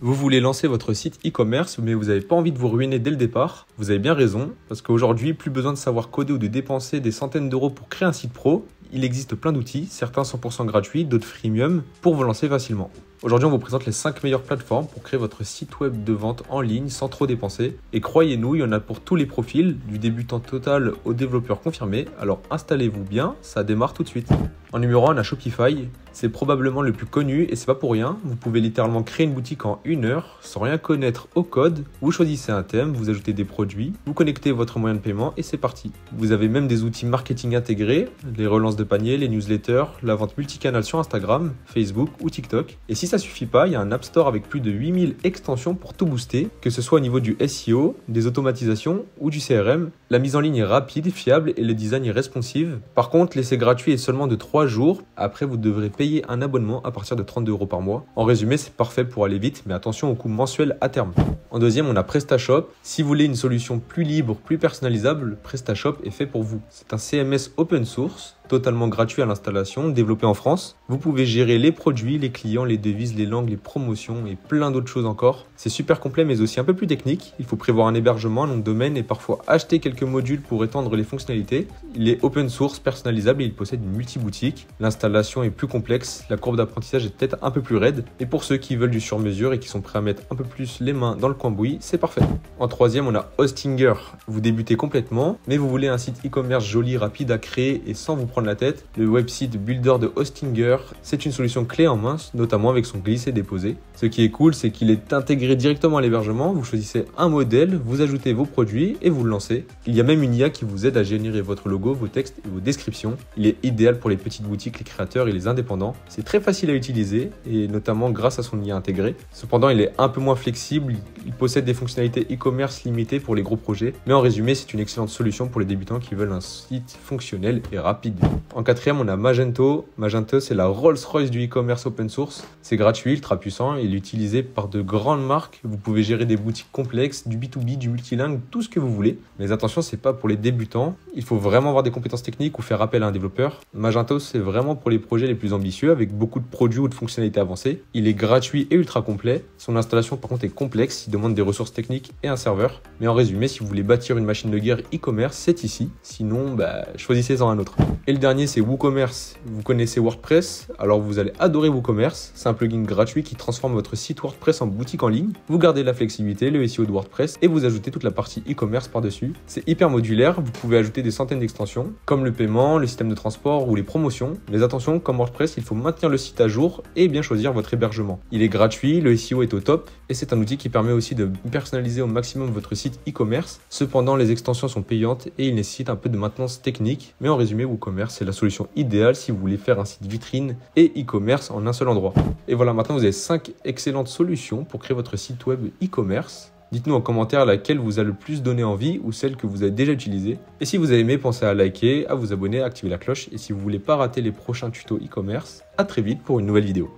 Vous voulez lancer votre site e-commerce, mais vous n'avez pas envie de vous ruiner dès le départ. Vous avez bien raison, parce qu'aujourd'hui, plus besoin de savoir coder ou de dépenser des centaines d'euros pour créer un site pro. Il existe plein d'outils, certains 100% gratuits, d'autres freemium, pour vous lancer facilement. Aujourd'hui, on vous présente les 5 meilleures plateformes pour créer votre site web de vente en ligne sans trop dépenser. Et croyez-nous, il y en a pour tous les profils, du débutant total au développeur confirmé. Alors installez-vous bien, ça démarre tout de suite. En numéro 1, on a Shopify. C'est probablement le plus connu et c'est pas pour rien. Vous pouvez littéralement créer une boutique en 1 heure sans rien connaître au code. Vous choisissez un thème, vous ajoutez des produits, vous connectez votre moyen de paiement et c'est parti. Vous avez même des outils marketing intégrés, les relances de panier, les newsletters, la vente multicanale sur Instagram, Facebook ou TikTok. Et si ça suffit pas, il y a un App Store avec plus de 8000 extensions pour tout booster, que ce soit au niveau du SEO, des automatisations ou du CRM. La mise en ligne est rapide, fiable et le design est responsive. Par contre, l'essai gratuit est seulement de 3 jours. Après, vous devrez payer un abonnement à partir de 32 € par mois. En résumé, c'est parfait pour aller vite, mais attention au coût mensuel à terme. En deuxième, on a PrestaShop. Si vous voulez une solution plus libre, plus personnalisable, PrestaShop est fait pour vous. C'est un CMS open source, totalement gratuit à l'installation, développé en France. Vous pouvez gérer les produits, les clients, les devises, les langues, les promotions et plein d'autres choses encore. C'est super complet mais aussi un peu plus technique. Il faut prévoir un hébergement, un nom de domaine et parfois acheter quelques modules pour étendre les fonctionnalités. Il est open source, personnalisable et il possède une multi-boutique. L'installation est plus complexe, la courbe d'apprentissage est peut-être un peu plus raide. Et pour ceux qui veulent du sur-mesure et qui sont prêts à mettre un peu plus les mains dans le cambouis, c'est parfait. En troisième, on a Hostinger. Vous débutez complètement, mais vous voulez un site e-commerce joli, rapide à créer et sans vous prendre la tête. Le website builder de Hostinger, c'est une solution clé en main, notamment avec son glisser-déposer. Ce qui est cool, c'est qu'il est intégré directement à l'hébergement. Vous choisissez un modèle, vous ajoutez vos produits et vous le lancez. Il y a même une IA qui vous aide à générer votre logo, vos textes et vos descriptions. Il est idéal pour les petites boutiques, les créateurs et les indépendants. C'est très facile à utiliser et notamment grâce à son IA intégrée. Cependant, il est un peu moins flexible. Il possède des fonctionnalités e-commerce limitées pour les gros projets. Mais en résumé, c'est une excellente solution pour les débutants qui veulent un site fonctionnel et rapide. En quatrième, on a Magento. Magento, c'est la Rolls-Royce du e-commerce open source. C'est gratuit, ultra puissant et il est utilisé par de grandes marques. Vous pouvez gérer des boutiques complexes, du B2B, du multilingue, tout ce que vous voulez. Mais attention, c'est pas pour les débutants. Il faut vraiment avoir des compétences techniques ou faire appel à un développeur. Magento, c'est vraiment pour les projets les plus ambitieux avec beaucoup de produits ou de fonctionnalités avancées. Il est gratuit et ultra complet. Son installation, par contre, est complexe. Il demande des ressources techniques et un serveur. Mais en résumé, si vous voulez bâtir une machine de guerre e-commerce, c'est ici. Sinon, choisissez-en un autre. Et le dernier, c'est WooCommerce. Vous connaissez WordPress, alors vous allez adorer WooCommerce. C'est un plugin gratuit qui transforme votre site WordPress en boutique en ligne. Vous gardez la flexibilité, le SEO de WordPress et vous ajoutez toute la partie e-commerce par-dessus. C'est hyper modulaire, vous pouvez ajouter des centaines d'extensions, comme le paiement, le système de transport ou les promotions. Mais attention, comme WordPress, il faut maintenir le site à jour et bien choisir votre hébergement. Il est gratuit, le SEO est au top et c'est un outil qui permet aussi de personnaliser au maximum votre site e-commerce. Cependant, les extensions sont payantes et il nécessite un peu de maintenance technique. Mais en résumé, WooCommerce, c'est la solution idéale si vous voulez faire un site vitrine et e-commerce en un seul endroit. Et voilà, maintenant vous avez 5 excellentes solutions pour créer votre site web e-commerce. Dites-nous en commentaire laquelle vous a le plus donné envie ou celle que vous avez déjà utilisée. Et si vous avez aimé, pensez à liker, à vous abonner, à activer la cloche. Et si vous voulez pas rater les prochains tutos e-commerce, à très vite pour une nouvelle vidéo.